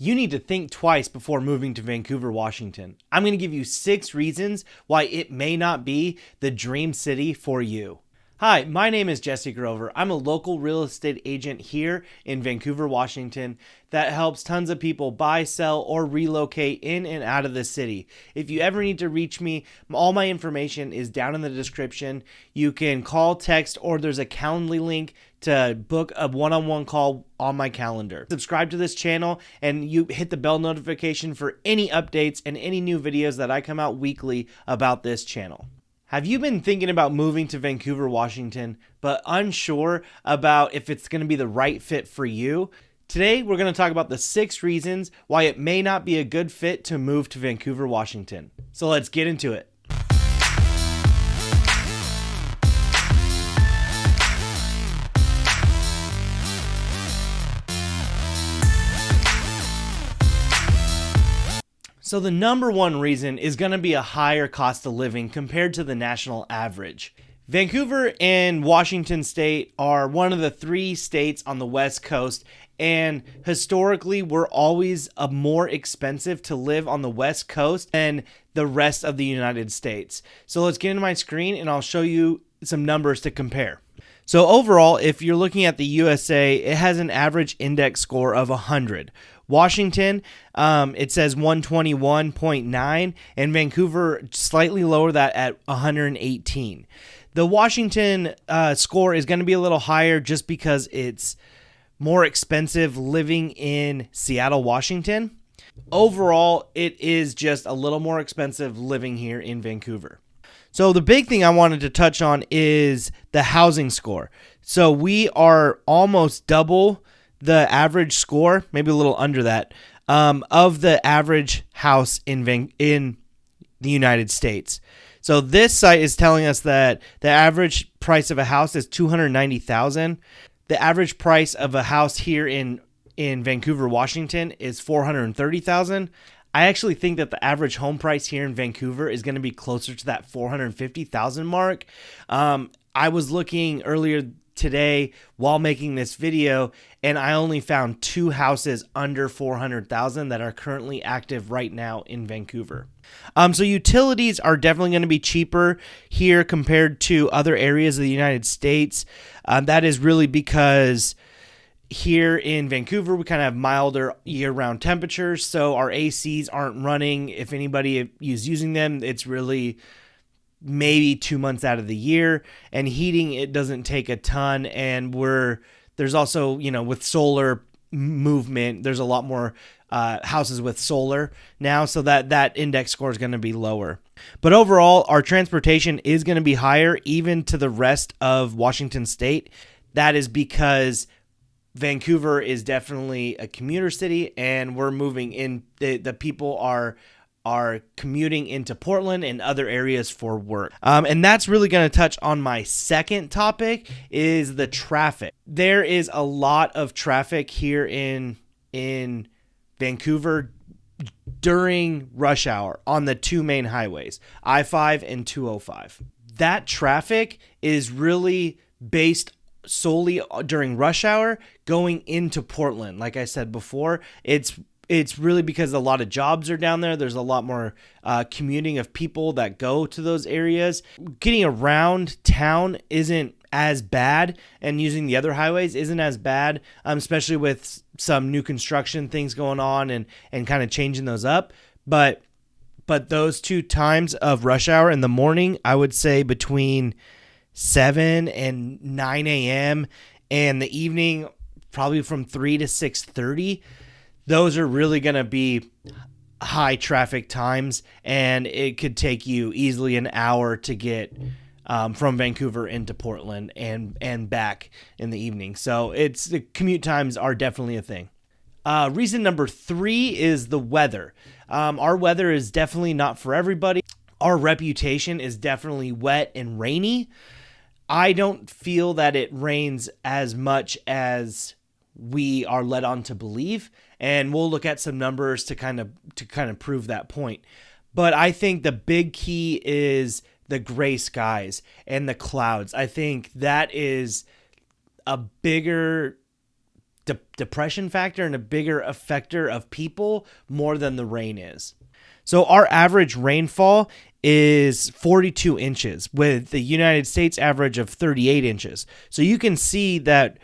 You need to think twice before moving to Vancouver, Washington. I'm going to give you 6 reasons why it may not be the dream city for you. Hi, my name is Jesse Grover. I'm a local real estate agent here in Vancouver, Washington that helps tons of people buy, sell, or relocate in and out of the city. If you ever need to reach me, all my information is down in the description. You can call, text, or there's a Calendly link to book a one-on-one call on my calendar. Subscribe to this channel and you hit the bell notification for any updates and any new videos that I come out weekly about this channel. Have you been thinking about moving to Vancouver, Washington, but unsure about if it's going to be the right fit for you? Today, we're going to talk about the 6 reasons why it may not be a good fit to move to Vancouver, Washington. So let's get into it. So the number one reason is going to be a higher cost of living compared to the national average. Vancouver and Washington State are one of the 3 states on the West Coast, and historically were always more expensive to live on the West Coast than the rest of the United States. So let's get into my screen and I'll show you some numbers to compare. So overall, if you're looking at the USA, it has an average index score of 100. Washington, it says 121.9, and Vancouver slightly lower that at 118. The Washington score is going to be a little higher just because it's more expensive living in Seattle, Washington. Overall, it is just a little more expensive living here in Vancouver. So the big thing I wanted to touch on is the housing score. So we are almost double the average score, maybe a little under that, of the average house in the United States. So this site is telling us that the average price of a house is $290,000. The average price of a house here in Vancouver, Washington is $430,000. I actually think that the average home price here in Vancouver is going to be closer to that $450,000 mark. I was looking earlier today while making this video, and I only found 2 houses under $400,000 that are currently active right now in Vancouver. So utilities are definitely going to be cheaper here compared to other areas of the United States. That is really because here in Vancouver, we kind of have milder year-round temperatures, so our ACs aren't running. If anybody is using them, it's really maybe 2 months out of the year, and heating, it doesn't take a ton. And there's also, with solar movement, there's a lot more houses with solar now, so that index score is going to be lower. But overall, our transportation is going to be higher even to the rest of Washington State. That is because Vancouver is definitely a commuter city, and we're moving in. The people are commuting into Portland and other areas for work. And that's really going to touch on my second topic, is the traffic. There is a lot of traffic here in Vancouver during rush hour on the 2 main highways, I-5 and 205. That traffic is really based solely during rush hour going into Portland. Like I said before, it's really because a lot of jobs are down there. There's a lot more commuting of people that go to those areas. Getting around town isn't as bad, and using the other highways isn't as bad, especially with some new construction things going on and kind of changing those up. But those 2 times of rush hour in the morning, I would say between 7 and 9 a.m. and the evening, probably from 3 to 6:30. Those are really going to be high traffic times, and it could take you easily an hour to get from Vancouver into Portland and back in the evening. So the commute times are definitely a thing. Reason number 3 is the weather. Our weather is definitely not for everybody. Our reputation is definitely wet and rainy. I don't feel that it rains as much as we are led on to believe, and we'll look at some numbers to kind of prove that point. But I think the big key is the gray skies and the clouds. I think that is a bigger depression factor and a bigger effector of people more than the rain is. So our average rainfall is 42 inches with the United States average of 38 inches. So you can see that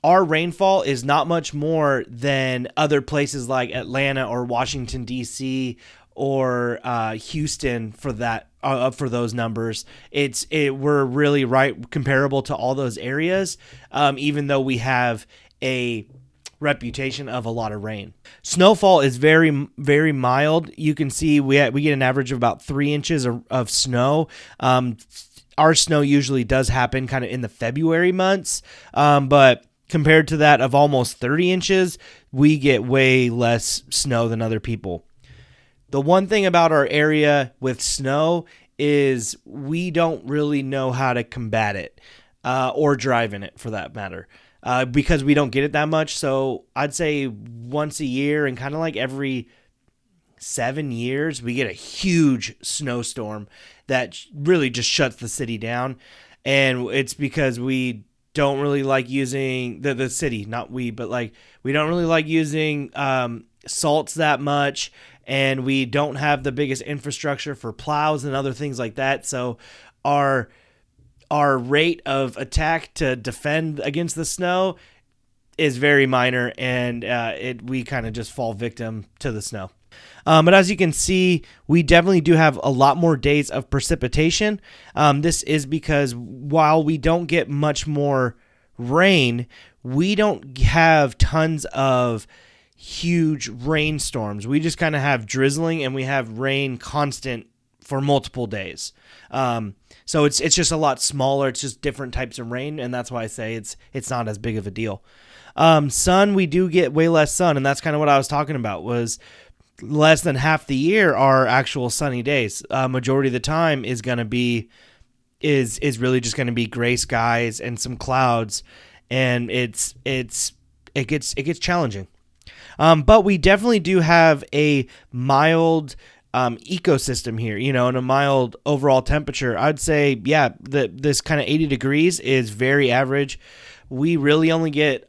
our rainfall is not much more than other places like Atlanta or Washington, D.C. or Houston for that for those numbers. We're really right comparable to all those areas, even though we have a reputation of a lot of rain. Snowfall is very, very mild. You can see we get an average of about 3 inches of snow. Our snow usually does happen kind of in the February months, but compared to that of almost 30 inches, we get way less snow than other people. The one thing about our area with snow is we don't really know how to combat it or drive in it for that matter. Because we don't get it that much. So I'd say once a year and kind of like every 7 years, we get a huge snowstorm that really just shuts the city down. And it's because we don't really like using the city, not we, but like we don't really like using salts that much. And we don't have the biggest infrastructure for plows and other things like that. So our rate of attack to defend against the snow is very minor, and we kind of just fall victim to the snow. But as you can see, we definitely do have a lot more days of precipitation. This is because while we don't get much more rain, we don't have tons of huge rainstorms. We just kind of have drizzling, and we have rain constant for multiple days. So it's just a lot smaller. It's just different types of rain, and that's why I say it's not as big of a deal. Sun, we do get way less sun, and that's kind of what I was talking about, was less than half the year are actual sunny days. Majority of the time is going to be is really just going to be gray skies and some clouds, and it gets challenging. But we definitely do have a mild ecosystem here, and a mild overall temperature. I'd say, yeah, this kind of 80 degrees is very average. We really only get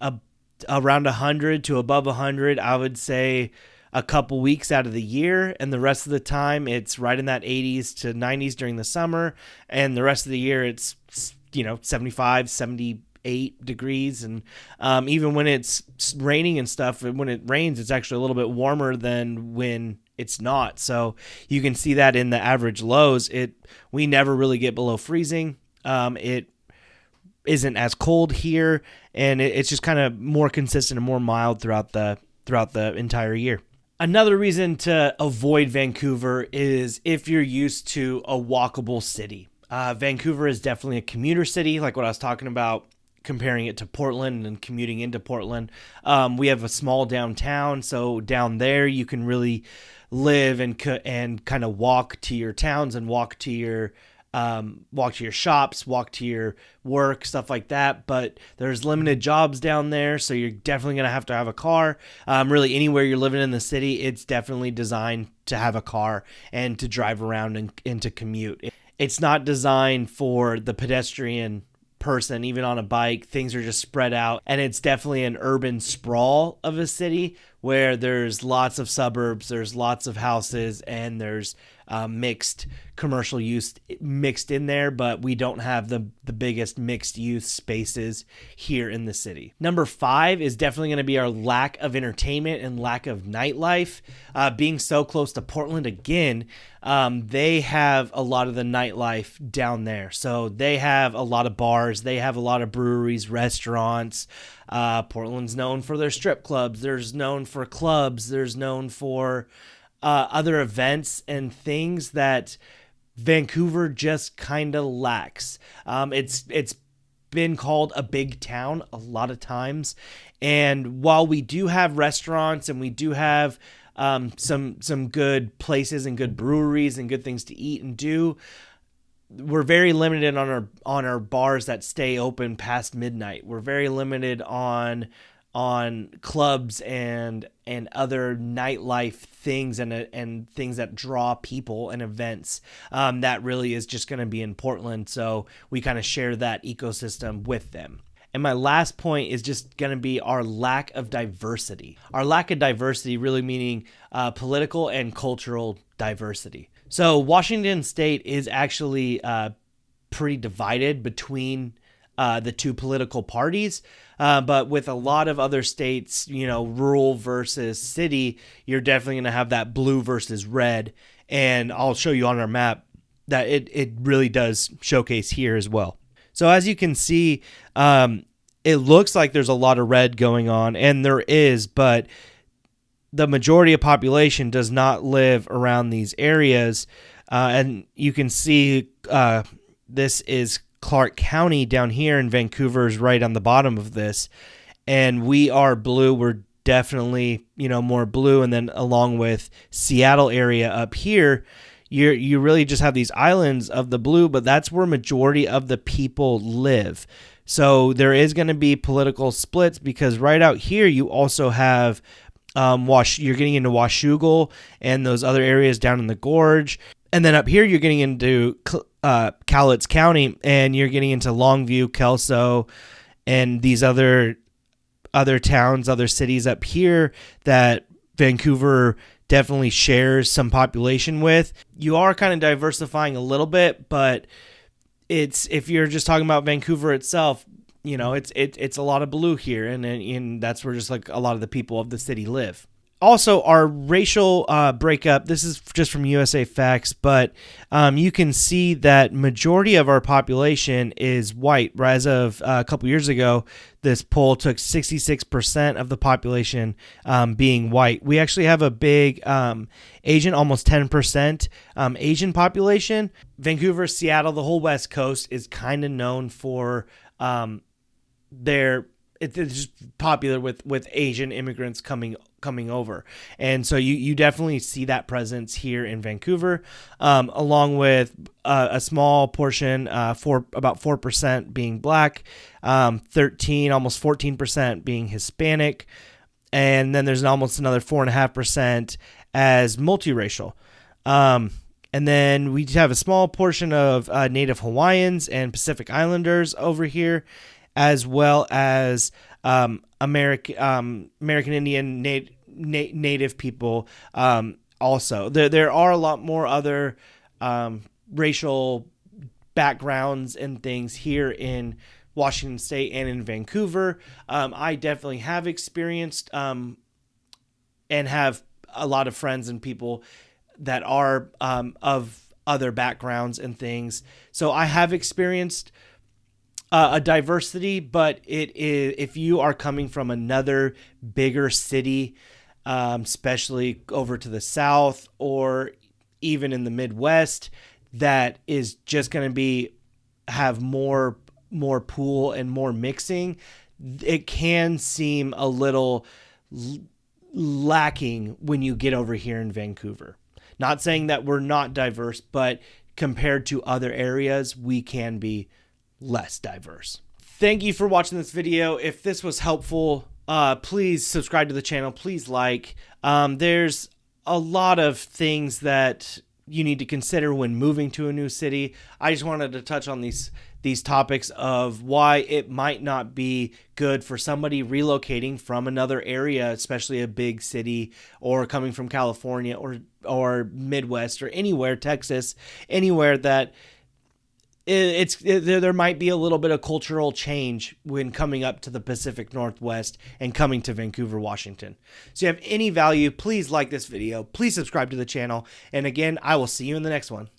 around 100 to above 100, I would say, a couple weeks out of the year, and the rest of the time it's right in that 80s to 90s during the summer, and the rest of the year it's 75, 78 degrees, and even when it's raining and stuff, when it rains, it's actually a little bit warmer than when it's not. So you can see that in the average lows. We never really get below freezing. It isn't as cold here, and it's just kind of more consistent and more mild throughout the entire year. Another reason to avoid Vancouver is if you're used to a walkable city. Vancouver is definitely a commuter city, like what I was talking about, comparing it to Portland and commuting into Portland. We have a small downtown, so down there you can really live and kind of walk to your towns and walk to your shops, walk to your work, stuff like that. But there's limited jobs down there, so you're definitely going to have a car. Really, anywhere you're living in the city, it's definitely designed to have a car and to drive around and to commute. It's not designed for the pedestrian person. Even on a bike, things are just spread out, and it's definitely an urban sprawl of a city where there's lots of suburbs, there's lots of houses, and there's mixed commercial use mixed in there, but we don't have the biggest mixed use spaces here in the city. Number 5 is definitely going to be our lack of entertainment and lack of nightlife. Being so close to Portland again, they have a lot of the nightlife down there. So they have a lot of bars, they have a lot of breweries, restaurants. Portland's known for their strip clubs. There's known for clubs. There's known for other events and things that Vancouver just kind of lacks. It's been called a big town a lot of times, and while we do have restaurants and we do have some good places and good breweries and good things to eat and do, we're very limited on our bars that stay open past midnight. We're very limited on clubs and other nightlife things and things that draw people and events. That really is just going to be in Portland. So we kind of share that ecosystem with them. And my last point is just going to be our lack of diversity. Our lack of diversity really meaning political and cultural diversity. So Washington State is actually pretty divided between the two political parties. But with a lot of other states, rural versus city, you're definitely going to have that blue versus red. And I'll show you on our map that it really does showcase here as well. So as you can see, it looks like there's a lot of red going on, and there is, but the majority of population does not live around these areas. And you can see this is Clark County down here, and Vancouver is right on the bottom of this. And we are blue. We're definitely, more blue. And then along with Seattle area up here, you really just have these islands of the blue, but that's where majority of the people live. So there is going to be political splits, because right out here you also have you're getting into Washougal and those other areas down in the gorge. And then up here you're getting into Cowlitz County, and you're getting into Longview, Kelso, and these other towns, other cities up here that Vancouver definitely shares some population with. You are kind of diversifying a little bit, but if you're just talking about Vancouver itself, it's a lot of blue here, and that's where just like a lot of the people of the city live. Also, our racial breakup, this is just from USA Facts, but you can see that majority of our population is white. As of a couple years ago, this poll took 66% of the population being white. We actually have a big Asian, almost 10% Asian population. Vancouver, Seattle, the whole West Coast is kind of known for it's just popular with Asian immigrants coming over. And so you definitely see that presence here in Vancouver, along with a small portion, for about 4% being black, 13, almost 14% being Hispanic. And then there's almost another 4.5% as multiracial. And then we have a small portion of Native Hawaiians and Pacific Islanders over here, as well as American Indian Native people. Also, there are a lot more other racial backgrounds and things here in Washington State and in Vancouver. I definitely have experienced and have a lot of friends and people that are of other backgrounds and things. So I have experienced a diversity, but it is, if you are coming from another bigger city, especially over to the south or even in the Midwest, that is just going to have more pool and more mixing, it can seem a little lacking when you get over here in Vancouver. Not saying that we're not diverse, but compared to other areas, we can be less diverse. Thank you for watching this video. If this was helpful, please subscribe to the channel. Please like. There's a lot of things that you need to consider when moving to a new city. I just wanted to touch on these topics of why it might not be good for somebody relocating from another area, especially a big city, or coming from California or Midwest or anywhere, Texas, anywhere that there might be a little bit of cultural change when coming up to the Pacific Northwest and coming to Vancouver, Washington. So if you have any value, please like this video. Please subscribe to the channel. And again, I will see you in the next one.